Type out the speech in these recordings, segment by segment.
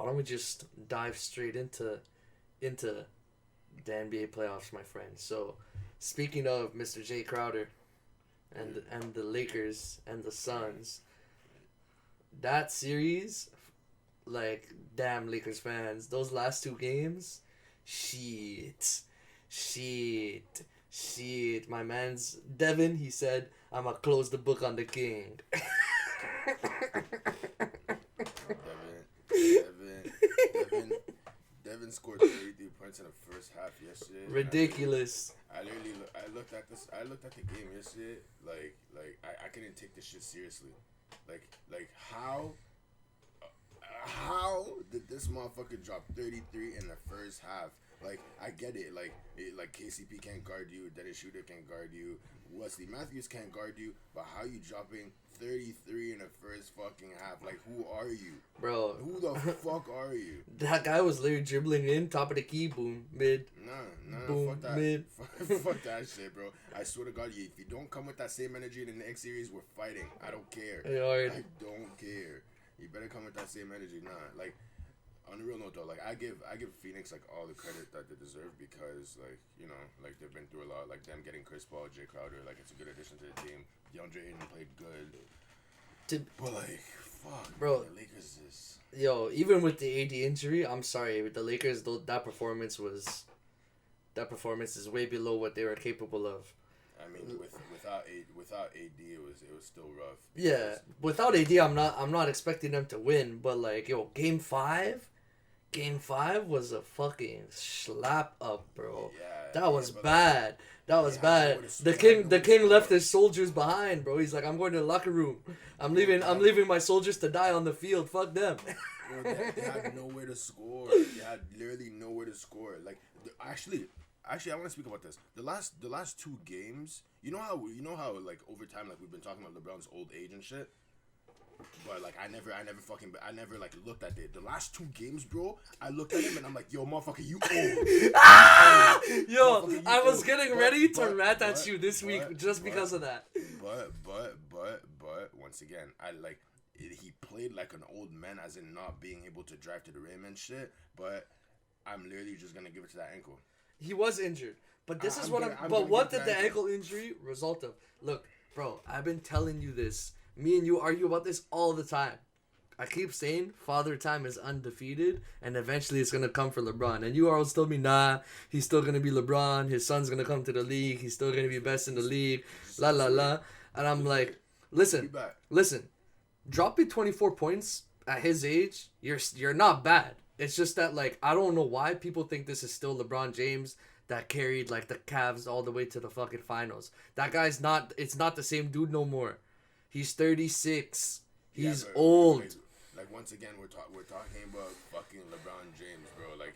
why don't we just dive straight into the NBA playoffs, my friend? So, speaking of Mr. Jay Crowder and the Lakers and the Suns, that series, like, damn Lakers fans, those last two games, shit, shit, shit. My man's Devin, he said, I'ma close the book on the king. Devin scored 33 points in the first half yesterday. Ridiculous. I looked at this. I looked at the game yesterday. I couldn't take this shit seriously. How did this motherfucker drop 33 in the first half? Like, I get it. Like KCP can't guard you. Dennis Schroeder can't guard you. Wesley Matthews can't guard you. But how you dropping 33 in the first fucking half? Like, who are you? Bro. Who the fuck are you? That guy was literally dribbling in, top of the key, boom, mid. Nah, boom, fuck that. Mid. Fuck that shit, bro. I swear to God, if you don't come with that same energy in the next series, we're fighting. I don't care. I don't care. You better come with that same energy. Nah, like, on a real note though, like, I give Phoenix like all the credit that they deserve because, like, you know, like, they've been through a lot. Like, them getting Chris Paul, Jay Crowder, like, it's a good addition to the team. DeAndre Ayton played good. But, like, fuck, bro, the Lakers is... Yo, even with the AD injury, I'm sorry, with the Lakers, that performance is way below what they were capable of. I mean, without AD, it was still rough. Yeah, without AD, I'm not expecting them to win, but, like, yo, Game 5 was a fucking slap up, bro. Yeah, that was bad. That was bad. The king left his soldiers behind, bro. He's like, I'm going to the locker room. I'm leaving my soldiers to die on the field. Fuck them. Bro, they had nowhere to score. They had literally nowhere to score. Like, actually, I want to speak about this. The last two games, you know how like over time, like, we've been talking about LeBron's old age and shit. But, like, I never like looked at it. The last two games, bro, I looked at him and I'm like, yo, motherfucker, you old. Yo, I was getting ready to rant at you this week just because of that. But once again, he played like an old man, as in not being able to drive to the rim and shit. But I'm literally just gonna give it to that ankle. He was injured, but this is what did the ankle injury result of? Look, bro, I've been telling you this. Me and you argue about this all the time. I keep saying Father Time is undefeated, and eventually it's gonna come for LeBron. And you always told me, nah, he's still gonna be LeBron. His son's gonna come to the league. He's still gonna be best in the league. La la la. And I'm like, listen. Dropping 24 points at his age, you're not bad. It's just that, like, I don't know why people think this is still LeBron James that carried, like, the Cavs all the way to the fucking finals. That guy's not. It's not the same dude no more. He's 36. He's old. Like, once again, we're talking about fucking LeBron James, bro. Like,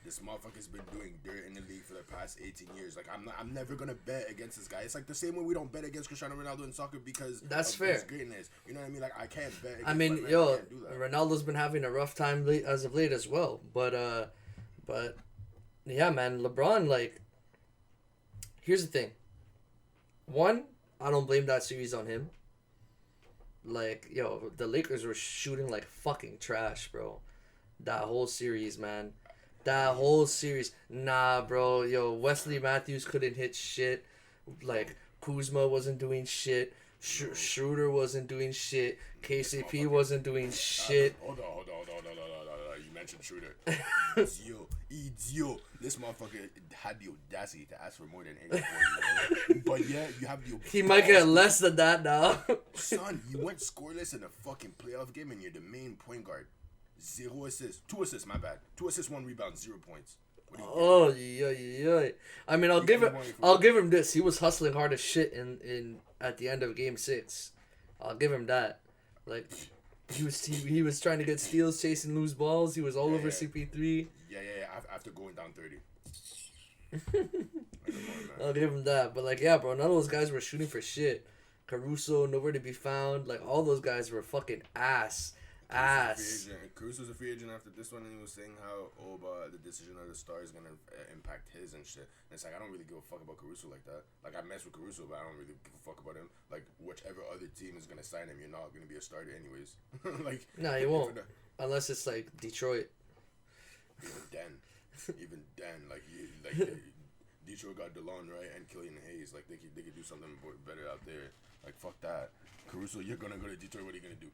this motherfucker's been doing dirt in the league for the past 18 years. Like, I'm never gonna bet against this guy. It's like the same way we don't bet against Cristiano Ronaldo in soccer because that's of fair. His greatness. You know what I mean? Like, I can't bet. I mean, yo, Ronaldo's been having a rough time as of late as well. But yeah, man, LeBron. Like, here's the thing. One, I don't blame that series on him. Like, yo, the Lakers were shooting like fucking trash, bro. That whole series, man. That whole series. Nah, bro. Yo, Wesley Matthews couldn't hit shit. Like, Kuzma wasn't doing shit. Schroeder wasn't doing shit. KCP wasn't doing shit. Hold on. You mentioned Schroeder. Idiot. This motherfucker had the audacity to ask for more than 84. But yeah, you have the... He might get less than that now. Son, you went scoreless in a fucking playoff game and you're the main point guard. 0 assists. 2 assists, my bad. 2 assists, 1 rebound, 0 points. Oh, yeah. I mean, I'll give him this. He was hustling hard as shit in at the end of Game 6. I'll give him that. Like, he was trying to get steals, chasing loose balls. He was all over CP3. Yeah. After going down 30. I'll give him that. But, like, yeah, bro, none of those guys were shooting for shit. Caruso, nowhere to be found. Like, all those guys were fucking ass. Caruso's a free agent after this one, and he was saying how the decision of the star is gonna impact his and shit. And it's like, I don't really give a fuck about Caruso like that. Like, I mess with Caruso, but I don't really give a fuck about him. Like, which whichever other team is gonna sign him, you're not gonna be a starter anyways. Like no, he won't unless it's like Detroit. Even then, like Detroit got DeLon, right, and Killian Hayes. Like they could do something better out there. Like fuck that, Caruso. You're gonna go to Detroit. What are you gonna do?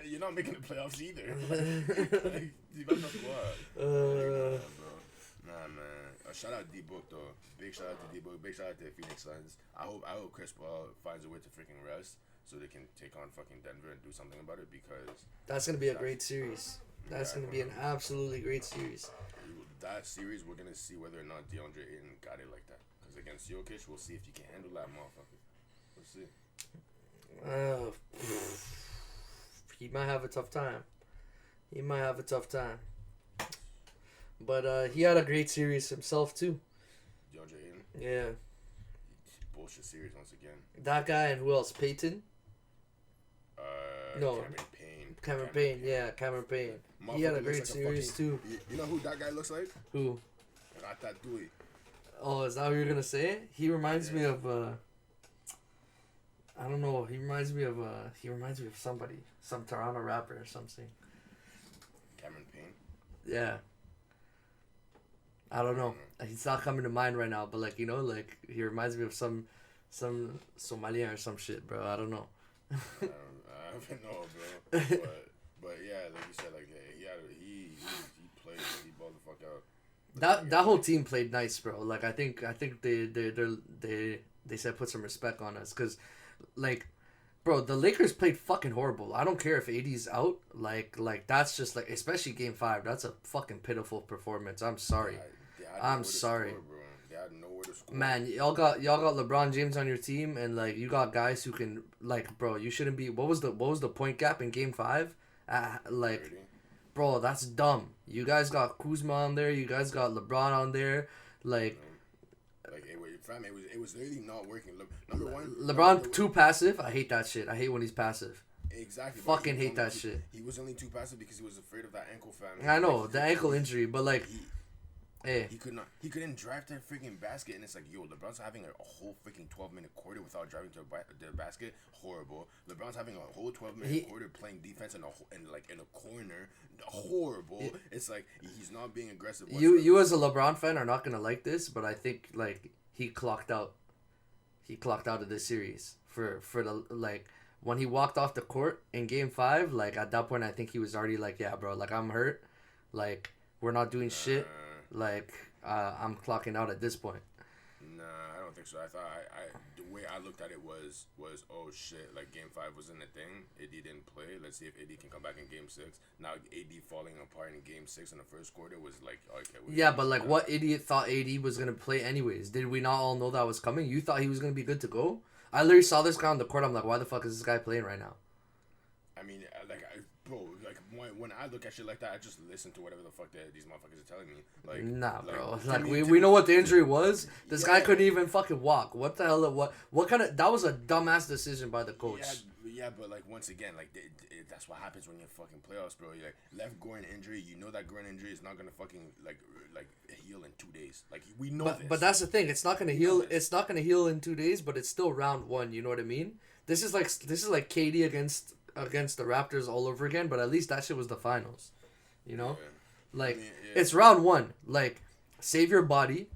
You're not making the playoffs either. Like, you better not go out. Nah, man. Shout out D-Book though. Big shout out to D-Book. Big shout out to the Phoenix Suns. I hope Chris Paul finds a way to freaking rest so they can take on fucking Denver and do something about it, because that's gonna be a great series. That's gonna be an absolutely great series. That series, we're gonna see whether or not DeAndre Ayton got it like that. Because against Jokic, we'll see if you can handle that motherfucker. We'll see. He might have a tough time. But he had a great series himself too. DeAndre Ayton? Yeah. Bullshit series once again. That guy, and who else? Peyton? No. Cameron Payne. Yeah, Cameron Payne. He had a great series too. You know who that guy looks like? Who? Ratatouille. Oh, is that what you're gonna say? He reminds me of I don't know. He reminds me of somebody, some Toronto rapper or something. Cameron Payne. Yeah. I don't know. He's not coming to mind right now, but like he reminds me of some Somalian or some shit, bro. I don't know. I don't know, bro. But yeah, like you said, like he played, he balled the fuck out. That whole team played nice, bro. Like I think they said put some respect on us, cause like, bro, the Lakers played fucking horrible. I don't care if AD's out. Like that's just like, especially Game 5. That's a fucking pitiful performance. I'm sorry. I'm sorry. Score, bro. They had nowhere to score. Man, y'all got LeBron James on your team, and like you got guys who can, like, bro, you shouldn't be. What was the point gap in Game 5? Like, 30. Bro, that's dumb. You guys got Kuzma on there. You guys got LeBron on there. Like it was literally not working. Number one, LeBron too passive. I hate that shit. I hate when he's passive. Exactly. Fucking hate that shit. He was only too passive because he was afraid of that ankle, fam. I know the ankle injury, but like. He couldn't drive to the freaking basket, and it's like, yo, LeBron's having a whole freaking 12-minute quarter without driving to the basket. Horrible. LeBron's having a whole 12-minute quarter playing defense in a corner. Horrible. It's like he's not being aggressive. You as a LeBron fan are not gonna like this, but I think like he clocked out. He clocked out of this series for the like when he walked off the court in Game 5. Like at that point, I think he was already like, yeah, bro, like I'm hurt. Like we're not doing shit. Like, I'm clocking out at this point. Nah, I don't think so. I thought the way I looked at it was oh shit, like Game 5 wasn't a thing. AD didn't play. Let's see if AD can come back in Game 6. Now AD falling apart in Game 6 in the first quarter was like, okay. Yeah, but like, what idiot thought AD was gonna play anyways? Did we not all know that was coming? You thought he was gonna be good to go? I literally saw this guy on the court. I'm like, why the fuck is this guy playing right now? I mean, when I look at shit like that, I just listen to whatever the fuck these motherfuckers are telling me. Like, nah, bro. Like we know what the injury was. This guy couldn't even fucking walk. What the hell? What kind of? That was a dumbass decision by the coach. Yeah, but like once again, like that's what happens when you're fucking playoffs, bro. You're like left groin injury. You know that groin injury is not gonna fucking like heal in 2 days. Like we know this. But that's the thing. It's not gonna heal. It's not gonna heal in 2 days. But it's still round 1. You know what I mean? This is like KD against the Raptors all over again, but at least that shit was the finals, you know? Yeah. Like, it's round 1. Like, save your body.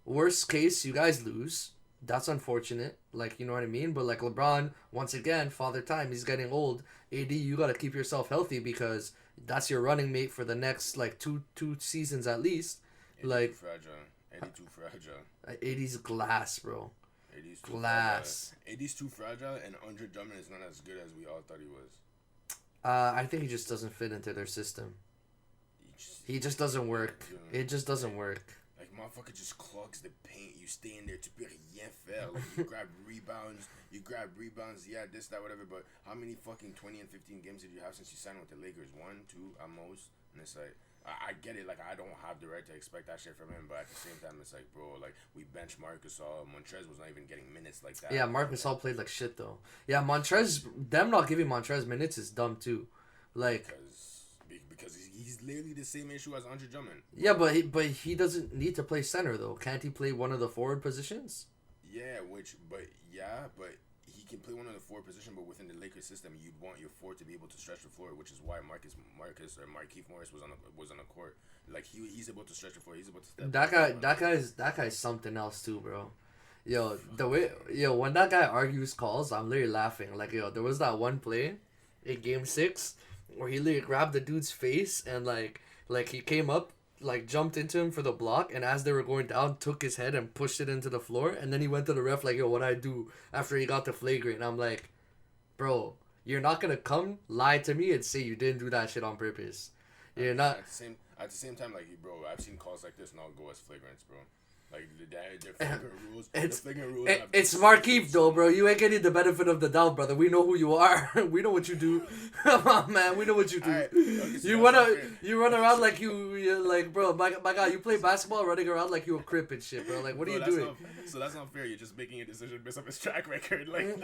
Worst case, you guys lose. That's unfortunate. Like, you know what I mean? But, like, LeBron, once again, father time, he's getting old. AD, you gotta keep yourself healthy because that's your running mate for the next, like, two seasons at least. Like, AD too fragile. AD's glass, bro. AD's glass. AD's too fragile, and Andre Drummond is not as good as we all thought he was. I think he just doesn't fit into their system. He just doesn't work. It just doesn't work. Like, motherfucker just clogs the paint. You stay in there to be rien faire. Like, you grab rebounds. Yeah, this, that, whatever. But how many fucking 20 and 15 games did you have since you signed with the Lakers? 1, 2 at most. And it's like, I get it, like, I don't have the right to expect that shit from him, but at the same time, it's like, bro, like, we bench Marcus All. Montrez was not even getting minutes like that. Yeah, Marcus All played like shit, though. Yeah, them not giving Montrez minutes is dumb, too. Like... Because he's literally the same issue as Andre Drummond. Yeah, but he doesn't need to play center, though. Can't he play one of the forward positions? Yeah, but he can play one of the forward position, but within the Lakers system, you'd want your forward to be able to stretch the floor, which is why Markeith Morris was on the court. Like he's able to stretch the floor. He's able to step. That guy's something else too, bro. When that guy argues calls, I'm literally laughing. Like, there was that one play in Game 6 where he literally grabbed the dude's face and like he came up, like jumped into him for the block, and as they were going down, took his head and pushed it into the floor, and then he went to the ref like, what'd I do after he got the flagrant? And I'm like, bro, you're not gonna come lie to me and say you didn't do that shit on purpose. You're not. At the same time, like, bro, I've seen calls like this not go as flagrants, bro. Like, the flagrant rules. It's Markeith, though, bro. You ain't getting the benefit of the doubt, brother. We know who you are. We know what you do. Come on, man. We know what you do. Right. Okay, you run around like you're like, bro, my God, you play basketball running around like you a crip and shit, bro. Like, what are you doing? So that's not fair. You're just making a decision based on his track record. Like,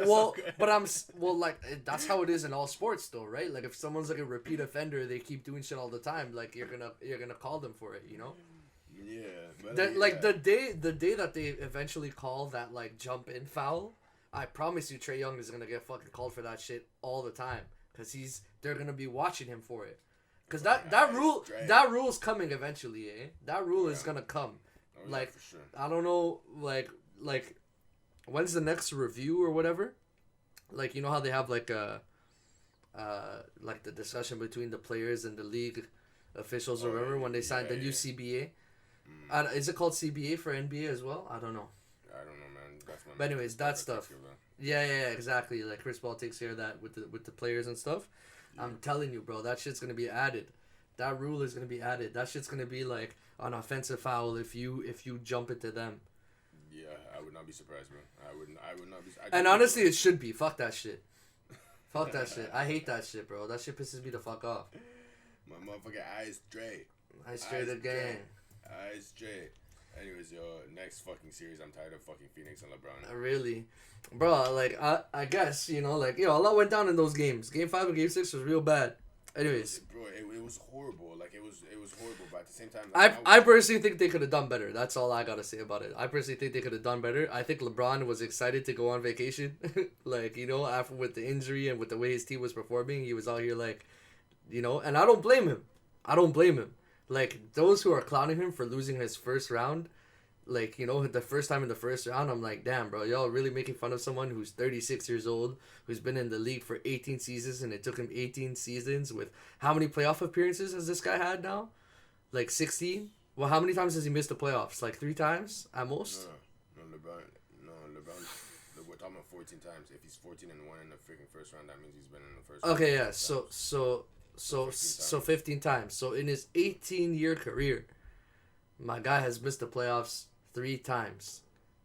that's how it is in all sports, though, right? Like, if someone's like a repeat offender, they keep doing shit all the time. Like, you're gonna call them for it, you know? Yeah, the day that they eventually call that like jump in foul, I promise you Trae Young is gonna get fucking called for that shit all the time, because they're gonna be watching him for it, because that rule is coming eventually, that rule is gonna come. Like, for sure. I don't know, like when's the next review or whatever, like, you know how they have like a like the discussion between the players and the league officials or whatever when they signed the new CBA. Is it called CBA for NBA as well? I don't know. I don't know, man. But anyways, that stuff. Yeah, exactly. Like, Chris Paul takes care of that with the players and stuff. Yeah. I'm telling you, bro, that shit's gonna be added. That rule is gonna be added. That shit's gonna be like an offensive foul if you jump into them. Yeah, I would not be surprised, bro. I would not be. And honestly, it should be. Fuck that shit. Fuck that shit. I hate that shit, bro. That shit pisses me the fuck off. My motherfucking eyes straight. Eyes straight again. Eyes straight. Anyways, next fucking series, I'm tired of fucking Phoenix and LeBron. Really? Bro, like, I guess, a lot went down in those games. Game 5 and Game 6 was real bad. Anyways. Bro, it was horrible. Like, it was horrible, but at the same time... Like, I personally think they could have done better. That's all I gotta say about it. I personally think they could have done better. I think LeBron was excited to go on vacation. Like, after with the injury and with the way his team was performing, he was out here like, and I don't blame him. Like, those who are clowning him for losing his first round, like, the first time in the first round, I'm like, damn, bro, y'all really making fun of someone who's 36 years old, who's been in the league for 18 seasons, and it took him 18 seasons with how many playoff appearances has this guy had now? Like 16? Well, how many times has he missed the playoffs? Like 3 times at most? No, LeBron, we're talking about 14 times. If he's 14 and 1 in the freaking first round, that means he's been in the first round. Okay, yeah, so 15 times. So in his 18-year career, my guy has missed the playoffs 3 times.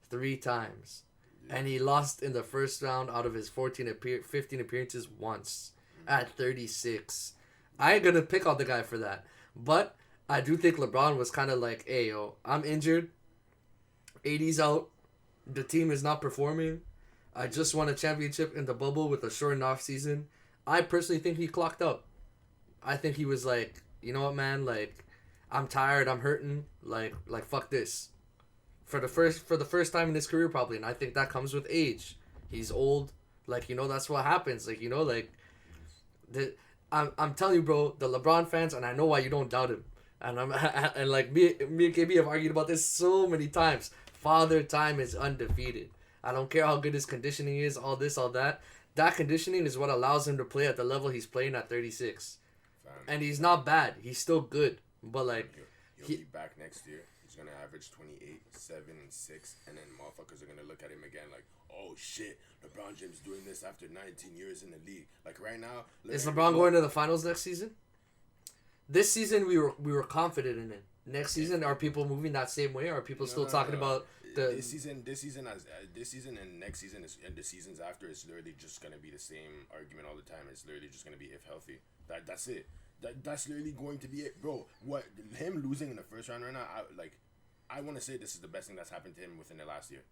3 times. Yeah. And he lost in the first round out of his 15 appearances once at 36. I ain't gonna pick on the guy for that. But I do think LeBron was kind of like, hey, yo, I'm injured. AD's out. The team is not performing. I just won a championship in the bubble with a shortened off season. I personally think he clocked up. I think he was like, you know what, man? Like, I'm tired. I'm hurting. Like fuck this. For the first time in his career, probably, and I think that comes with age. He's old. Like, that's what happens. Like, I'm telling you, bro. The LeBron fans, and I know why you don't doubt him. And like me and KB have argued about this so many times. Father Time is undefeated. I don't care how good his conditioning is. All this, all that. That conditioning is what allows him to play at the level he's playing at 36. And he's not bad. He's still good. But, like... He'll be back next year. He's going to average 28, 7, and 6. And then motherfuckers are going to look at him again like, oh, shit. LeBron James doing this after 19 years in the league. Like, right now... Is LeBron going to the finals next season? This season, we were confident in it. Next season, are people moving that same way? Are people still talking about... This season and next season and the seasons after, it's literally just gonna be the same argument all the time. It's literally just gonna be if healthy. That's it. That's literally going to be it, bro. What him losing in the first round right now? I want to say this is the best thing that's happened to him within the last year.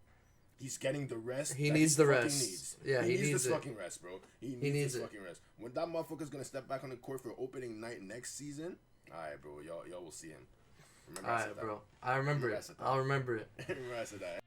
He's getting the rest. He needs the rest. Yeah, he needs this fucking rest, bro. He needs this fucking rest. When that motherfucker's gonna step back on the court for opening night next season, alright, bro. Y'all will see him. Alright, bro. I remember it. I'll remember it. Remember I said that.